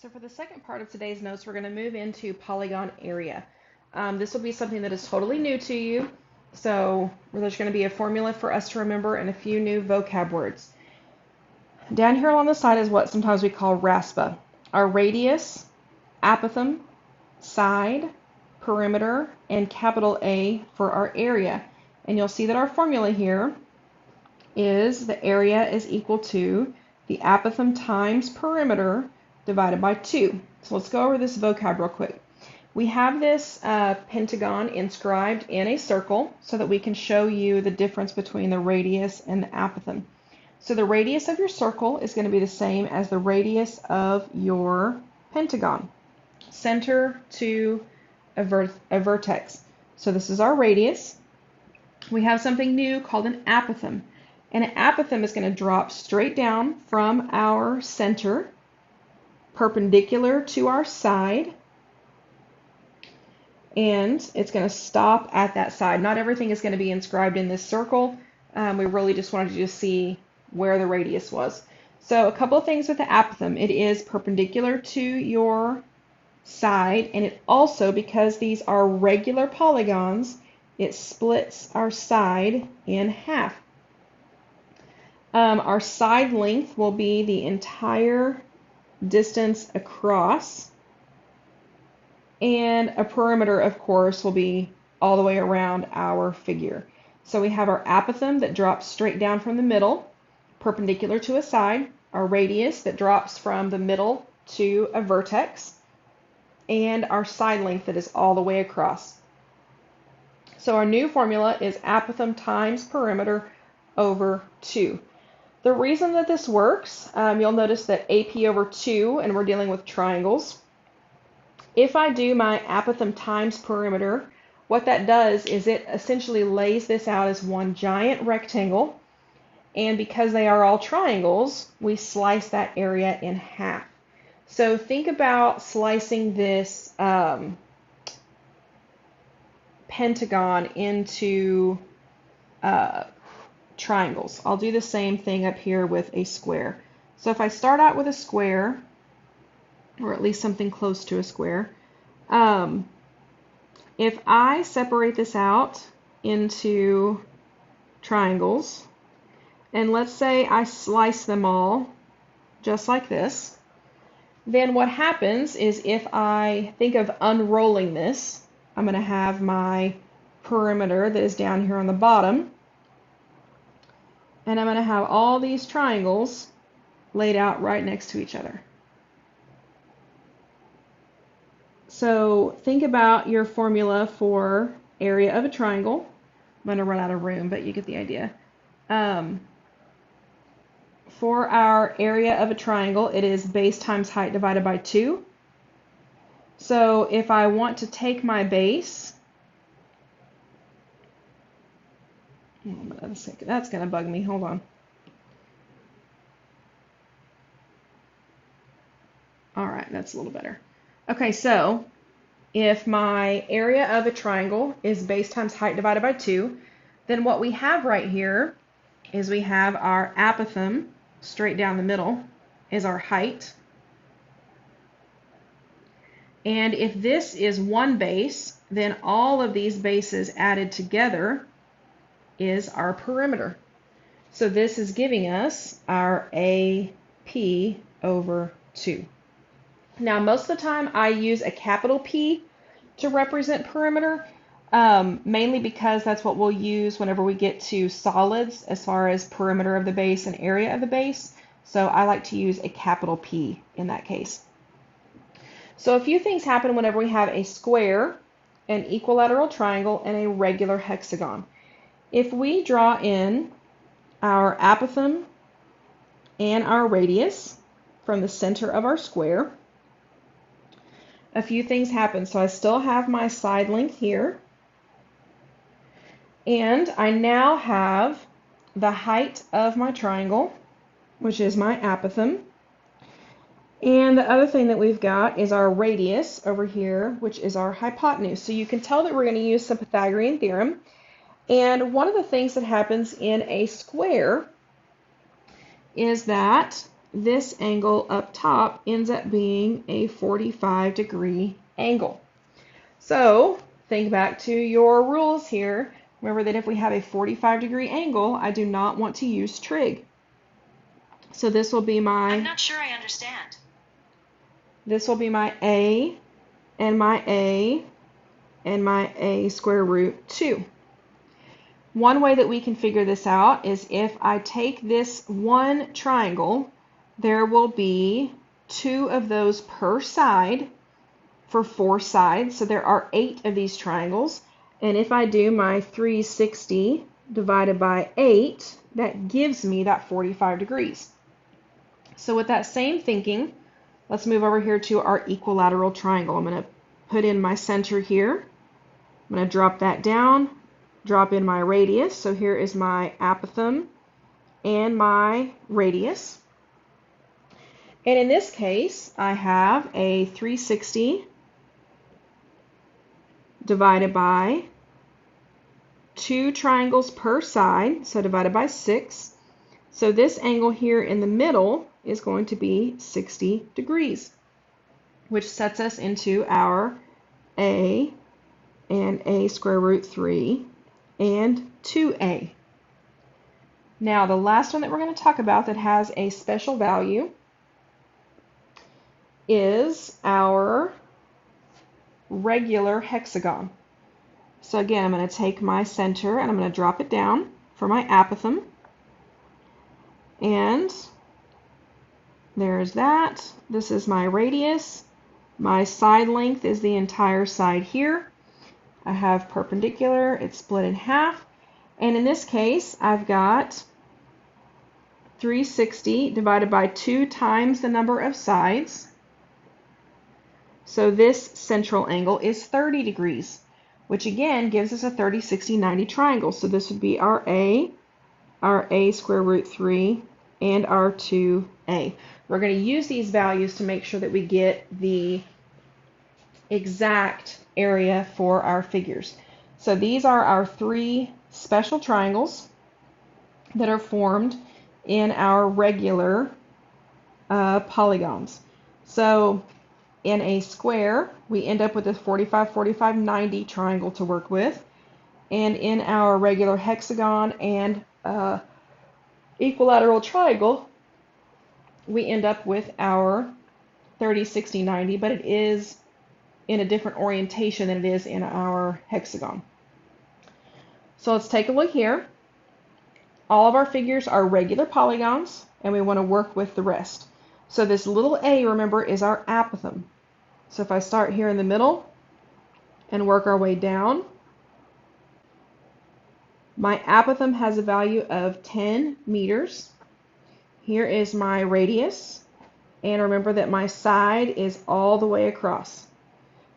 So for the second part of today's notes, we're going to move into polygon area. This will be something that is totally new to you. So there's going to be a formula for us to remember and a few new vocab words. Down here along the side is what sometimes we call RASPA. Our radius, apothem, side, perimeter, and capital A for our area. And you'll see that our formula here is the area is equal to the apothem times perimeter divided by 2. So let's go over this vocab real quick. We have this pentagon inscribed in a circle so that we can show you the difference between the radius and the apothem. So the radius of your circle is going to be the same as the radius of your pentagon. Center to a vertex. So this is our radius. We have something new called an apothem. And an apothem is going to drop straight down from our center, perpendicular to our side, and it's going to stop at that side. Not everything is going to be inscribed in this circle. We really just wanted you to see where the radius was. So a couple of things with the apothem. It is perpendicular to your side, and it also, because these are regular polygons, it splits our side in half. Our side length will be the entire distance across, and a perimeter, of course, will be all the way around our figure. So we have our apothem that drops straight down from the middle, perpendicular to a side, our radius that drops from the middle to a vertex, and our side length that is all the way across. So our new formula is apothem times perimeter over 2. The reason that this works, you'll notice that AP over 2, and we're dealing with triangles. If I do my apothem times perimeter, what that does is it essentially lays this out as one giant rectangle, and because they are all triangles, we slice that area in half. So think about slicing this pentagon into triangles. I'll do the same thing up here with a square. So if I start out with a square, or at least something close to a square, if I separate this out into triangles, and let's say I slice them all just like this, then what happens is if I think of unrolling this, I'm going to have my perimeter that is down here on the bottom, and I'm going to have all these triangles laid out right next to each other. So think about your formula for area of a triangle. I'm going to run out of room, but you get the idea. For our area of a triangle, it is base times height divided by 2. So if I want to take my base, that's going to bug me. Hold on. All right, that's a little better. Okay, so if my area of a triangle is base times height divided by 2, then what we have right here is we have our apothem straight down the middle is our height. And if this is one base, then all of these bases added together is our perimeter. So this is giving us our AP over 2. Now, most of the time I use a capital P to represent perimeter, mainly because that's what we'll use whenever we get to solids as far as perimeter of the base and area of the base. So I like to use a capital P in that case. So a few things happen whenever we have a square, an equilateral triangle, and a regular hexagon. If we draw in our apothem and our radius from the center of our square, a few things happen. So I still have my side length here, and I now have the height of my triangle, which is my apothem. And the other thing that we've got is our radius over here, which is our hypotenuse. So you can tell that we're going to use some Pythagorean theorem. And one of the things that happens in a square is that this angle up top ends up being a 45-degree angle. So think back to your rules here. Remember that if we have a 45-degree angle, I do not want to use trig. So this will be my... I'm not sure I understand. This will be my A and my A and my A square root 2. One way that we can figure this out is if I take this one triangle, there will be 2 of those per side for 4 sides. So there are 8 of these triangles. And if I do my 360 divided by 8, that gives me that 45 degrees. So with that same thinking, let's move over here to our equilateral triangle. I'm going to put in my center here. I'm going to drop that down, drop in my radius. So here is my apothem and my radius. And in this case, I have a 360 divided by 2 triangles per side, so divided by 6. So this angle here in the middle is going to be 60 degrees, which sets us into our A and A square root 3 and 2A. Now the last one that we're going to talk about that has a special value is our regular hexagon. So again, I'm going to take my center and I'm going to drop it down for my apothem. And there's that. This is my radius. My side length is the entire side here. I have perpendicular, it's split in half. And in this case, I've got 360 divided by 2 times the number of sides. So this central angle is 30 degrees, which again gives us a 30, 60, 90 triangle. So this would be our A square root 3, and our 2A. We're going to use these values to make sure that we get the exact area for our figures. So these are our 3 special triangles that are formed in our regular polygons. So in a square, we end up with a 45, 45, 90 triangle to work with. And in our regular hexagon and equilateral triangle, we end up with our 30, 60, 90, but it is in a different orientation than it is in our hexagon. So let's take a look here. All of our figures are regular polygons, and we want to work with the rest. So this little a, remember, is our apothem. So if I start here in the middle and work our way down, my apothem has a value of 10 meters. Here is my radius, and remember that my side is all the way across.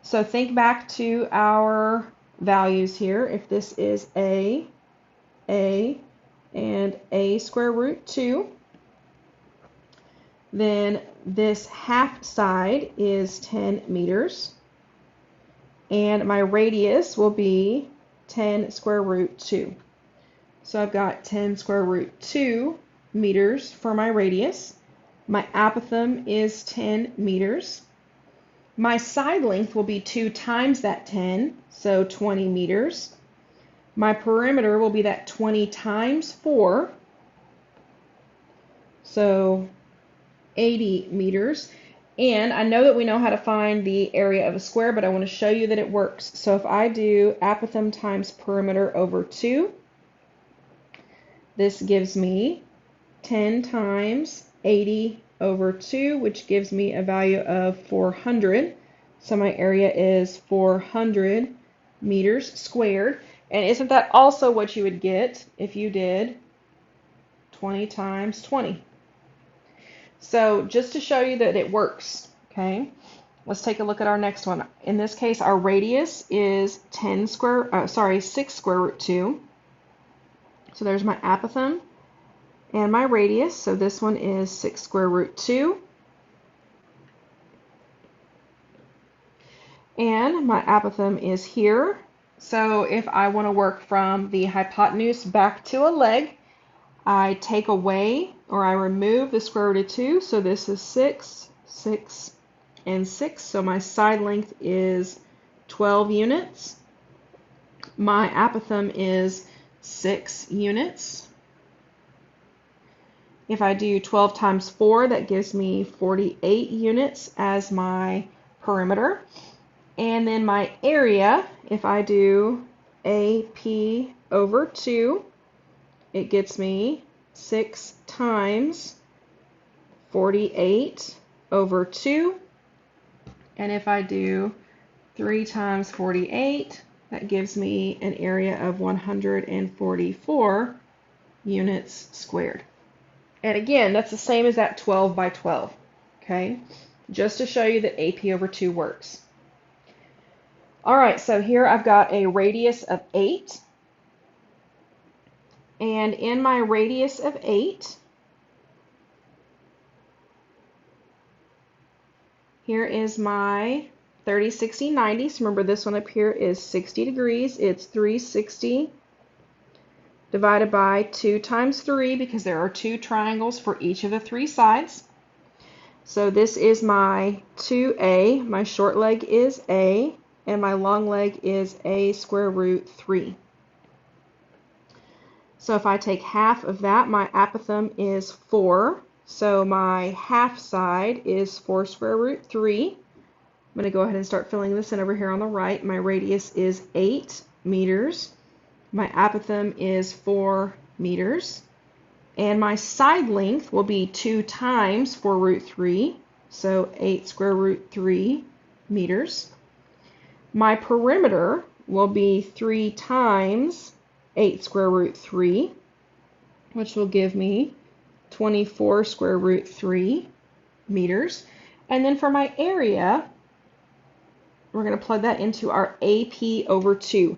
So think back to our values here. If this is A, and A square root 2, then this half side is 10 meters, and my radius will be 10 square root 2. So I've got 10 square root 2 meters for my radius. My apothem is 10 meters. My side length will be 2 times that 10, so 20 meters. My perimeter will be that 20 times 4, so 80 meters. And I know that we know how to find the area of a square, but I want to show you that it works. So if I do apothem times perimeter over 2, this gives me 10 times 80 over 2, which gives me a value of 400. So my area is 400 meters squared. And isn't that also what you would get if you did 20 times 20? So just to show you that it works, okay, let's take a look at our next one. In this case, our radius is 6 square root 2. So there's my apothem and my radius. So this one is 6 square root 2. And my apothem is here. So if I want to work from the hypotenuse back to a leg, I take away or I remove the square root of 2, so this is 6, 6, and 6, so my side length is 12 units. My apothem is 6 units. If I do 12 times 4, that gives me 48 units as my perimeter. And then my area, if I do AP over 2, it gets me 6 times 48 over 2. And if I do 3 times 48, that gives me an area of 144 units squared. And again, that's the same as that 12 by 12, okay? Just to show you that AP over 2 works. All right, so here I've got a radius of 8. And in my radius of 8, here is my 30, 60, 90. So remember this one up here is 60 degrees. It's 360 divided by 2 times 3 because there are 2 triangles for each of the 3 sides. So this is my 2a. My short leg is a, and my long leg is a square root 3. So if I take half of that, my apothem is 4. So my half side is 4 square root 3. I'm going to go ahead and start filling this in over here on the right. My radius is 8 meters. My apothem is 4 meters. And my side length will be 2 times 4 root 3. So 8 square root 3 meters. My perimeter will be 3 times 8 square root 3, which will give me 24 square root 3 meters. And then for my area, we're going to plug that into our AP over 2.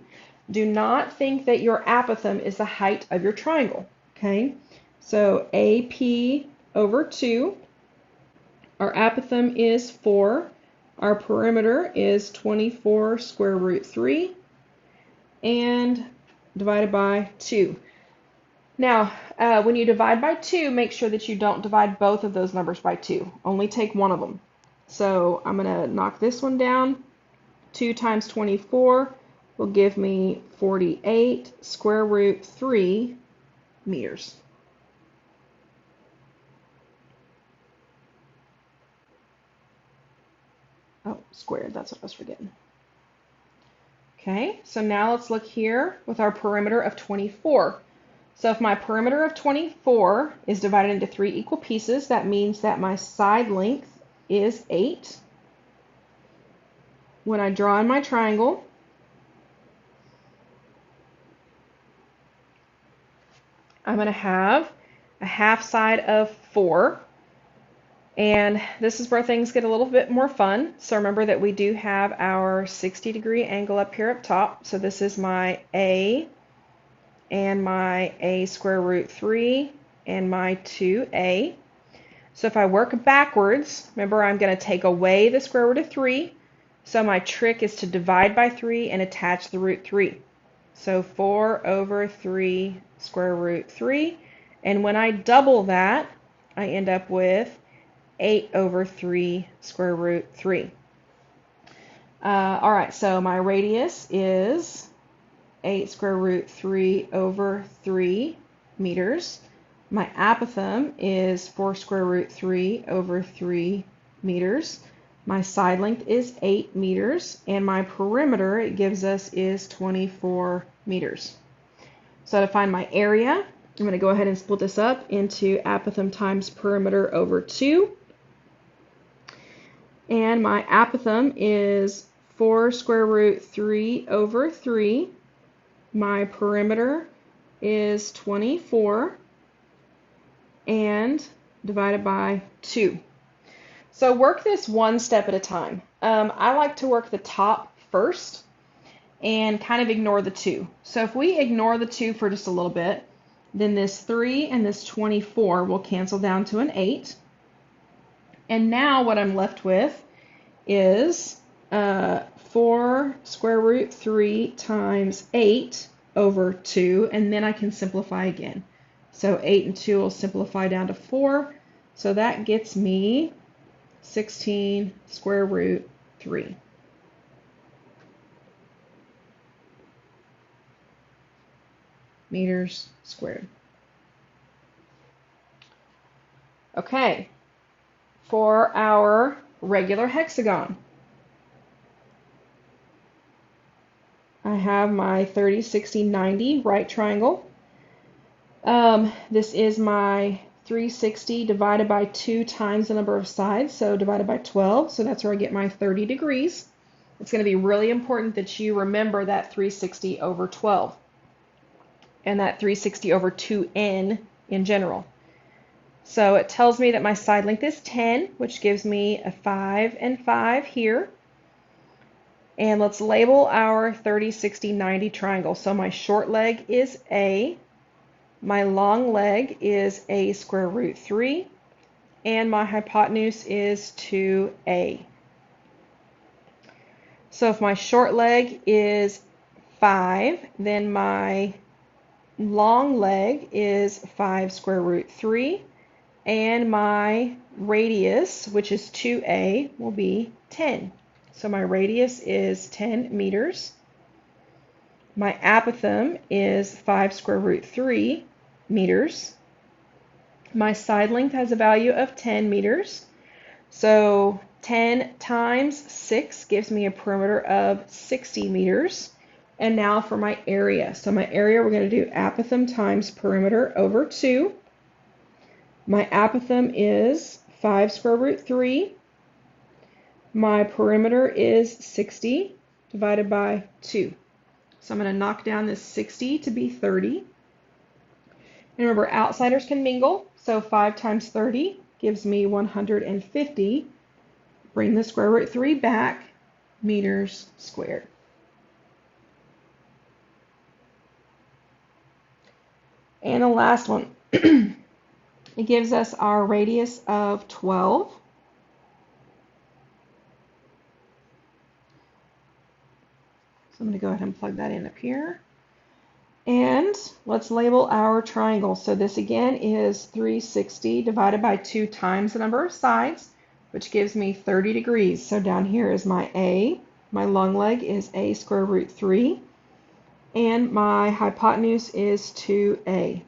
Do not think that your apothem is the height of your triangle, okay? So AP over 2, our apothem is 4, our perimeter is 24 square root 3, and divided by 2. Now, when you divide by 2, make sure that you don't divide both of those numbers by 2. Only take one of them. So I'm going to knock this one down. 2 times 24 will give me 48 square root 3 meters. Oh, squared, that's what I was forgetting. Okay, so now let's look here with our perimeter of 24. So if my perimeter of 24 is divided into 3 equal pieces, that means that my side length is 8. When I draw in my triangle, I'm going to have a half side of 4. And this is where things get a little bit more fun. So remember that we do have our 60-degree angle up here up top. So this is my A and my A square root 3 and my 2A. So if I work backwards, remember I'm going to take away the square root of 3. So my trick is to divide by 3 and attach the root 3. So 4 over 3 square root 3. And when I double that, I end up with 8 over 3 square root 3. All right, so my radius is 8 square root 3 over 3 meters. My apothem is 4 square root 3 over 3 meters. My side length is 8 meters, and my perimeter, it gives us, is 24 meters. So to find my area, I'm going to go ahead and split this up into apothem times perimeter over 2. And my apothem is 4 square root 3 over 3. My perimeter is 24 and divided by 2. So work this one step at a time. I like to work the top first and kind of ignore the 2. So if we ignore the 2 for just a little bit, then this 3 and this 24 will cancel down to an 8. And now what I'm left with is 4 square root 3 times 8 over 2, and then I can simplify again. So 8 and 2 will simplify down to 4. So that gets me 16 square root 3. Meters squared. Okay, for our regular hexagon, I have my 30, 60, 90 right triangle. This is my 360 divided by 2 times the number of sides, so divided by 12, so that's where I get my 30 degrees. It's going to be really important that you remember that 360 over 12 and that 360 over 2n in general. So it tells me that my side length is 10, which gives me a 5 and 5 here. And let's label our 30, 60, 90 triangle. So my short leg is A, my long leg is A square root 3, and my hypotenuse is 2A. So if my short leg is 5, then my long leg is 5 square root 3, and my radius, which is 2A, will be 10. So my radius is 10 meters. My apothem is 5 square root 3 meters. My side length has a value of 10 meters. So 10 times 6 gives me a perimeter of 60 meters. And now for my area. So my area, we're going to do apothem times perimeter over 2. My apothem is 5 square root 3. My perimeter is 60 divided by 2. So I'm going to knock down this 60 to be 30. And remember, outsiders can mingle. So 5 times 30 gives me 150. Bring the square root 3 back, meters squared. And the last one. It gives us our radius of 12. So I'm going to go ahead and plug that in up here. And let's label our triangle. So this again is 360 divided by 2 times the number of sides, which gives me 30 degrees. So down here is my A. My long leg is A square root 3. And my hypotenuse is 2A.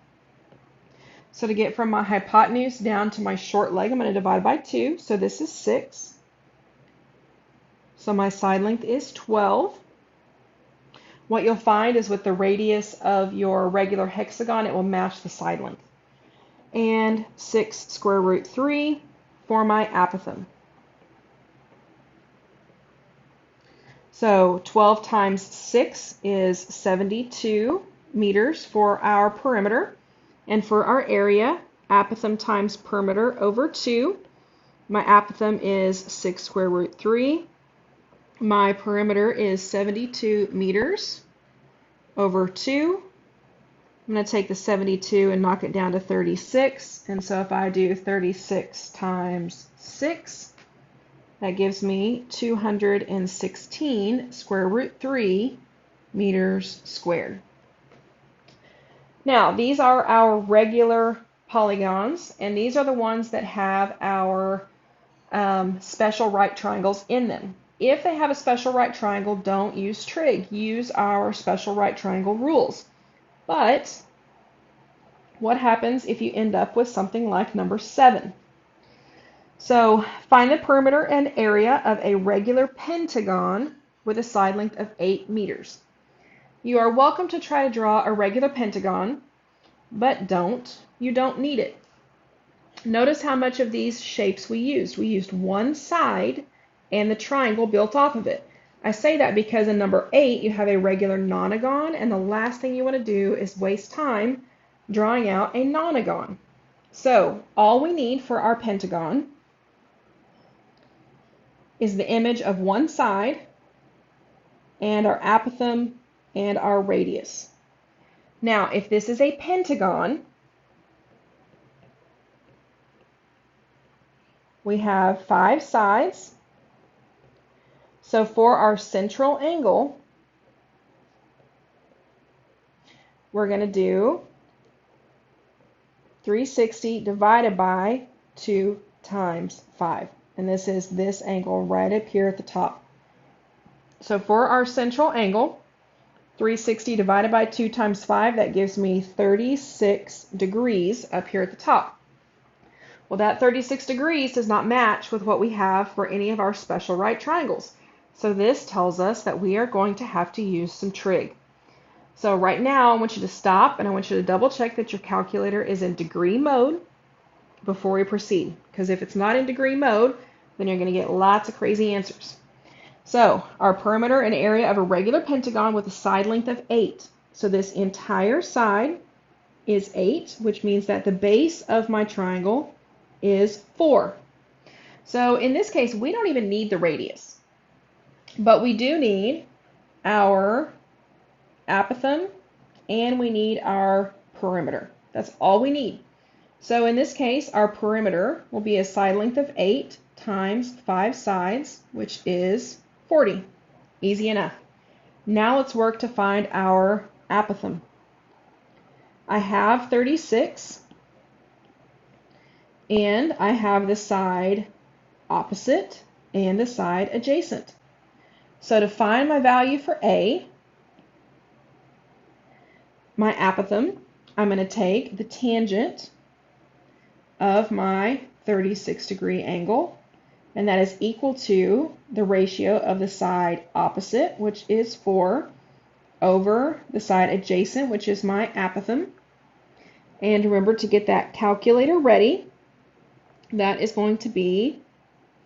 So to get from my hypotenuse down to my short leg, I'm going to divide by 2. So this is 6. So my side length is 12. What you'll find is with the radius of your regular hexagon, it will match the side length. And 6 square root 3 for my apothem. So 12 times 6 is 72 meters for our perimeter. And for our area, apothem times perimeter over 2. My apothem is 6 square root 3. My perimeter is 72 meters over 2. I'm going to take the 72 and knock it down to 36. And so if I do 36 times 6, that gives me 216 square root 3 meters squared. Now, these are our regular polygons, and these are the ones that have our special right triangles in them. If they have a special right triangle, don't use trig. Use our special right triangle rules. But what happens if you end up with something like number 7? So find the perimeter and area of a regular pentagon with a side length of 8 meters. You are welcome to try to draw a regular pentagon, but you don't need it. Notice how much of these shapes we used. We used one side and the triangle built off of it. I say that because in number 8 you have a regular nonagon, and the last thing you want to do is waste time drawing out a nonagon. So all we need for our pentagon is the image of one side and our apothem and our radius. Now, if this is a pentagon, we have 5 sides. So for our central angle, we're going to do 360 divided by 2 times 5. And this is this angle right up here at the top. So for our central angle, 360 divided by 2 times 5, that gives me 36 degrees up here at the top. Well, that 36 degrees does not match with what we have for any of our special right triangles. So this tells us that we are going to have to use some trig. So right now, I want you to stop and I want you to double check that your calculator is in degree mode before we proceed. Because if it's not in degree mode, then you're going to get lots of crazy answers. So our perimeter and area of a regular pentagon with a side length of 8. So this entire side is 8, which means that the base of my triangle is 4. So in this case, we don't even need the radius. But we do need our apothem and we need our perimeter. That's all we need. So in this case, our perimeter will be a side length of 8 times 5 sides, which is 40. Easy enough. Now let's work to find our apothem. I have 36 and I have the side opposite and the side adjacent. So to find my value for A, my apothem, I'm going to take the tangent of my 36 degree angle, and that is equal to the ratio of the side opposite, which is 4, over the side adjacent, which is my apothem. And remember to get that calculator ready. That is going to be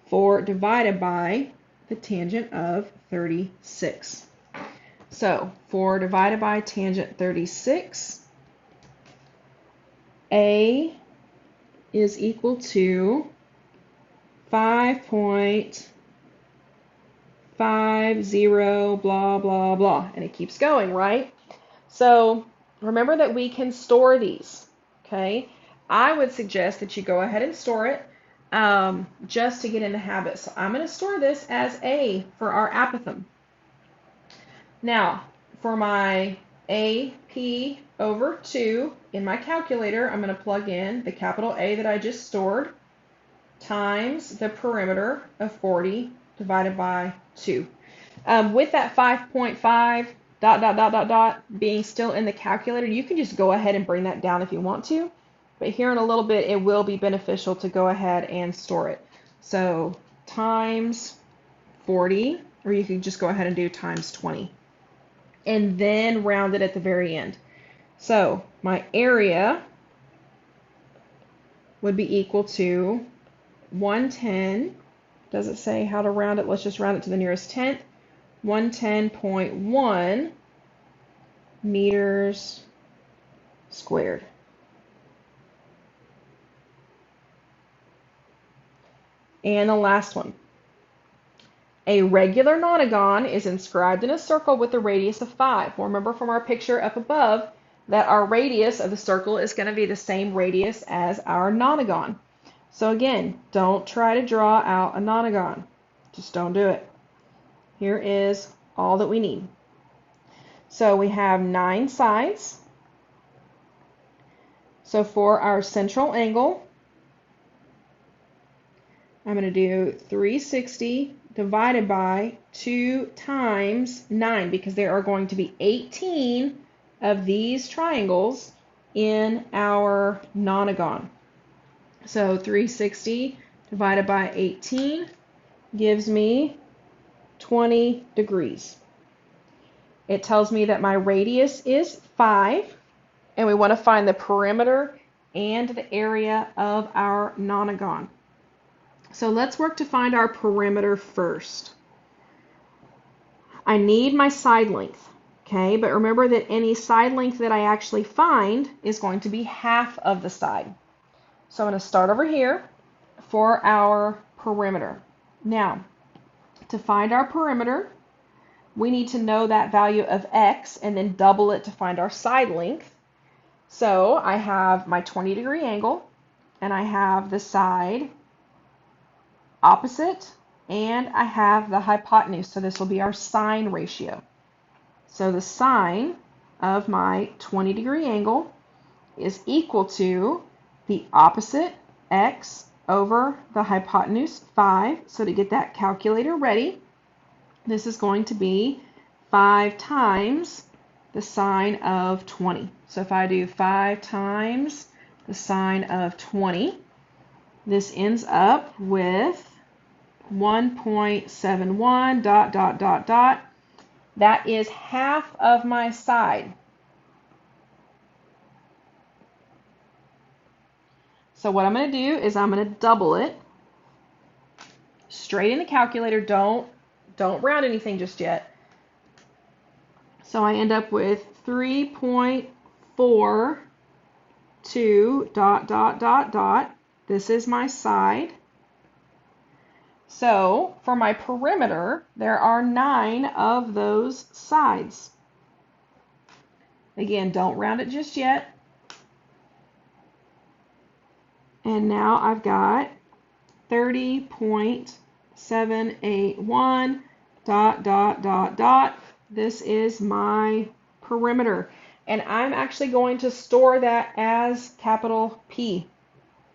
4 divided by the tangent of 36. So 4 divided by tangent 36, A is equal to 5.50 blah blah blah, and it keeps going, right? So remember that we can store these, okay? I would suggest that you go ahead and store it just to get in the habit. So I'm going to store this as A for our apothem. Now, for my AP over 2 in my calculator, I'm going to plug in the capital A that I just stored times the perimeter of 40 divided by 2. With that 5.5 ... being still in the calculator, you can just go ahead and bring that down if you want to. But here in a little bit, it will be beneficial to go ahead and store it. So times 40, or you can just go ahead and do times 20. And then round it at the very end. So my area would be equal to 110. Does it say how to round it? Let's just round it to the nearest tenth. 110.1 meters squared. And the last one. A regular nonagon is inscribed in a circle with a radius of 5. Well, remember from our picture up above that our radius of the circle is going to be the same radius as our nonagon. So again, don't try to draw out a nonagon. Just don't do it. Here is all that we need. So we have 9 sides. So for our central angle, I'm going to do 360 divided by 2 times 9, because there are going to be 18 of these triangles in our nonagon. So 360 divided by 18 gives me 20 degrees. It tells me that my radius is 5, and we want to find the perimeter and the area of our nonagon. So let's work to find our perimeter first. I need my side length, okay? But remember that any side length that I actually find is going to be half of the side. So I'm going to start over here for our perimeter. Now, to find our perimeter, we need to know that value of x and then double it to find our side length. So I have my 20-degree angle, and I have the side opposite, and I have the hypotenuse. So this will be our sine ratio. So the sine of my 20-degree angle is equal to the opposite, x, over the hypotenuse, 5. So to get that calculator ready, this is going to be 5 times the sine of 20. So if I do 5 times the sine of 20, this ends up with 1.71 dot dot dot dot. That is half of my side. So what I'm going to do is I'm going to double it straight in the calculator. Don't round anything just yet. So I end up with 3.42 dot dot dot dot. This is my side. So for my perimeter, there are 9 of those sides. Again, don't round it just yet. And now I've got 30.781 dot dot dot dot. This is my perimeter. And I'm actually going to store that as capital P.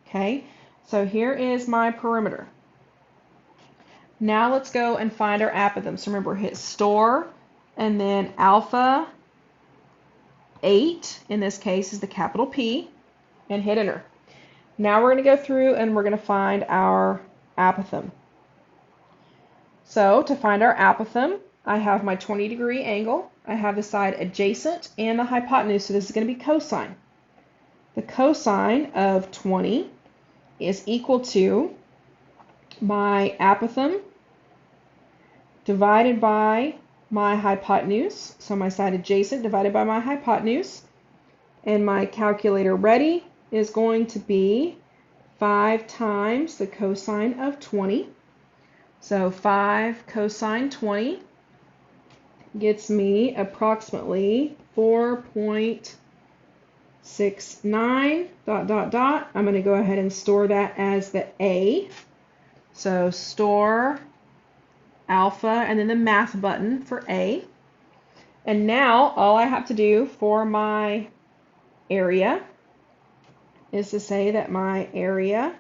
Okay, so here is my perimeter. Now let's go and find our apothem. So remember, hit store and then alpha 8, in this case is the capital P, and hit enter. Now we're going to go through and we're going to find our apothem. So to find our apothem, I have my 20-degree angle, I have the side adjacent and the hypotenuse, so this is going to be cosine. The cosine of 20 is equal to my apothem divided by my hypotenuse, so my side adjacent divided by my hypotenuse, and my calculator ready is going to be 5 times the cosine of 20. So 5 cosine 20 gets me approximately 4.69 dot dot dot. I'm going to go ahead and store that as the A. So store alpha and then the math button for A. And now all I have to do for my area is to say that my area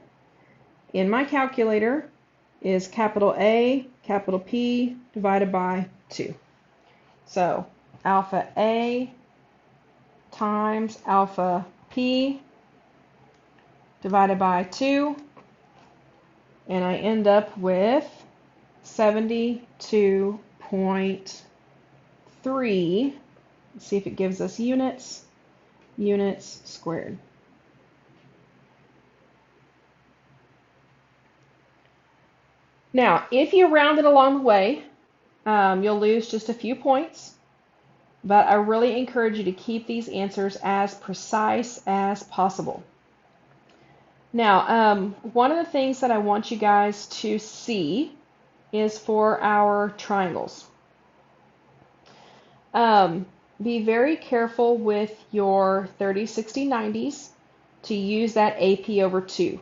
in my calculator is capital A, capital P divided by 2. So alpha A times alpha P divided by 2, and I end up with 72.3. Let's see if it gives us units squared. Now, if you round it along the way, you'll lose just a few points, but I really encourage you to keep these answers as precise as possible. Now, one of the things that I want you guys to see is for our triangles. Be very careful with your 30, 60, 90s to use that AP over 2.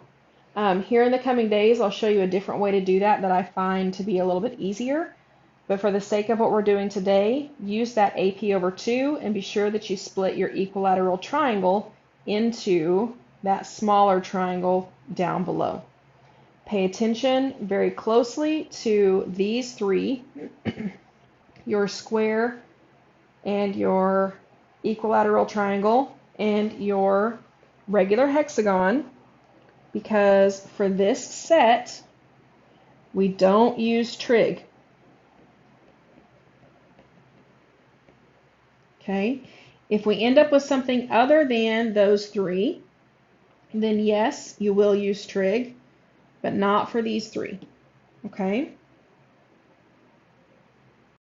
Here in the coming days, I'll show you a different way to do that I find to be a little bit easier. But for the sake of what we're doing today, use that AP over 2 and be sure that you split your equilateral triangle into that smaller triangle down below. Pay attention very closely to these 3, your square and your equilateral triangle and your regular hexagon, because for this set, we don't use trig. Okay, if we end up with something other than those 3, then yes, you will use trig, but not for these 3. Okay,